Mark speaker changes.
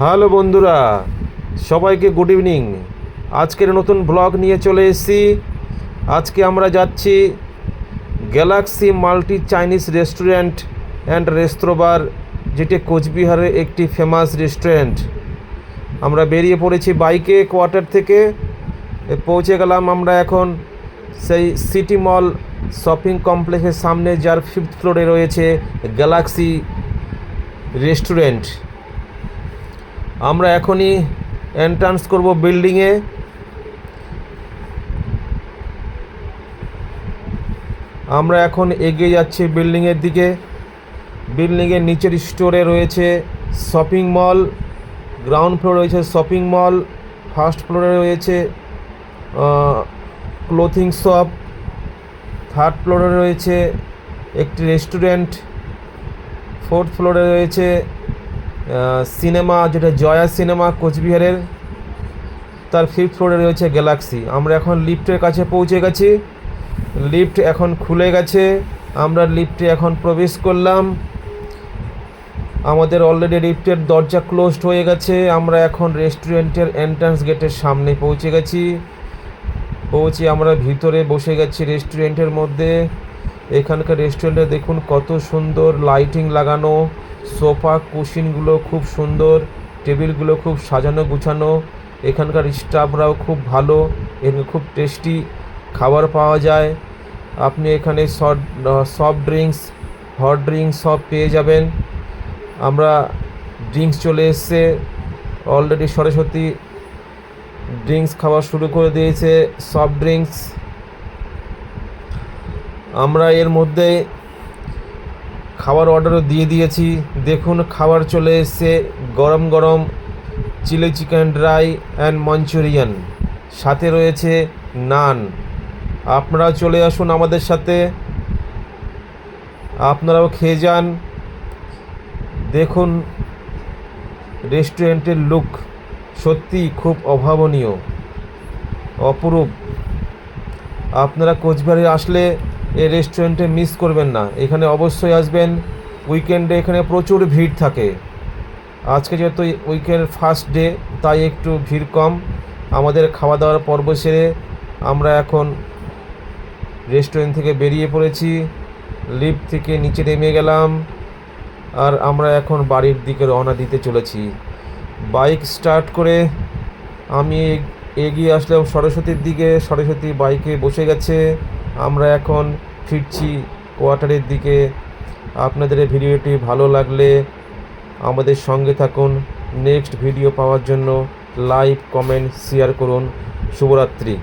Speaker 1: Hello বন্ধুরা, সবাইকে good evening. আজকের নতুন ব্লগ নিয়ে চলে এসেছি। আজকে আমরা যাচ্ছি Galaxy multi Chinese restaurant and রেস্তোরাঁ, যেটি কোচবিহারের একটি ফেমাস রেস্টুরেন্ট। আমরা বেরিয়ে পড়েছি বাইকে কোয়ার্টার থেকে। পৌঁছে গেলাম আমরা এখন সেই সিটি মল শপিং কমপ্লেক্সের সামনে, যার 5th ফ্লোরে রয়েছে গ্যালাক্সি রেস্টুরেন্ট। আমরা এখনই এন্ট্রান্স করব বিল্ডিংয়ে। আমরা এখন এগিয়ে যাচ্ছি বিল্ডিংয়ের দিকে। বিল্ডিংয়ের নিচের স্টোরে রয়েছে শপিং মল, গ্রাউন্ড ফ্লোরে রয়েছে শপিং মল, ফার্স্ট ফ্লোরে রয়েছে ক্লোথিং শপ, থার্ড ফ্লোরে রয়েছে একটি রেস্টুরেন্ট, ফোর্থ ফ্লোরে রয়েছে সিনেমা, যেটা জয়া সিনেমা কোচবিহারের। তার 5th ফ্লোরে রয়েছে গ্যালাক্সি। আমরা এখন লিফটের কাছে পৌঁছে গেছি। লিফট এখন খুলে গেছে, আমরা লিফটে এখন প্রবেশ করলাম। আমাদের অলরেডি লিফটের দরজা ক্লোজড হয়ে গেছে। আমরা এখন রেস্টুরেন্টের এন্ট্রান্স গেটের সামনে পৌঁছে গেছি। আমরা ভিতরে বসে গেছি রেস্টুরেন্টের মধ্যে। এখানকার রেস্টুরেন্টে দেখুন কত সুন্দর লাইটিং লাগানো, সোফা কুশনগুলো খুব সুন্দর, টেবিলগুলো খুব সাজানো গুছানো। এখানকার স্টাফরাও খুব ভালো, এখানে খুব টেস্টি খাবার পাওয়া যায়। আপনি এখানে সফট ড্রিঙ্কস, হট ড্রিঙ্কস সব পেয়ে যাবেন। আমরা ড্রিঙ্কস চলে এসছে অলরেডি। সরস্বতী ড্রিঙ্কস খাওয়া শুরু করে দিয়েছে, সফট ড্রিঙ্কস। আমরা এর মধ্যে খাবার অর্ডারও দিয়ে দিয়েছি। দেখুন খাবার চলে এসছে, গরম গরম chilli chicken dry and Manchurian, সাথে রয়েছে নান। আপনারাও চলে আসুন আমাদের সাথে, আপনারাও খেয়ে যান। দেখুন রেস্টুরেন্টের লুক সত্যি খুব অভাবনীয়, অপরূপ। আপনারা কোচবিহারে আসলে এই রেস্টুরেন্টে মিস করবেন না, এখানে অবশ্যই আসবেন। উইকেন্ডে এখানে প্রচুর ভিড় থাকে। আজকে যেহেতু উইকেন্ড ফার্স্ট ডে, তাই একটু ভিড় কম। আমাদের খাওয়া দাওয়ার পর্ব সেরে আমরা এখন রেস্টুরেন্ট থেকে বেরিয়ে পড়েছি। লিফট থেকে নিচে নেমে গেলাম, আর আমরা এখন বাড়ির দিকে রওনা দিতে চলেছি। বাইক স্টার্ট করে আমি এগিয়ে আসলাম সরস্বতীর দিকে। সরস্বতী বাইকে বসে গেছে। আমরা এখন ফিরছি কোয়ার্টারের দিকে। আপনাদের এই ভিডিওটি ভালো লাগলে আমাদের সঙ্গে থাকুন। নেক্সট ভিডিও পাওয়ার জন্য লাইক, কমেন্ট, শেয়ার করুন। শুভরাত্রি।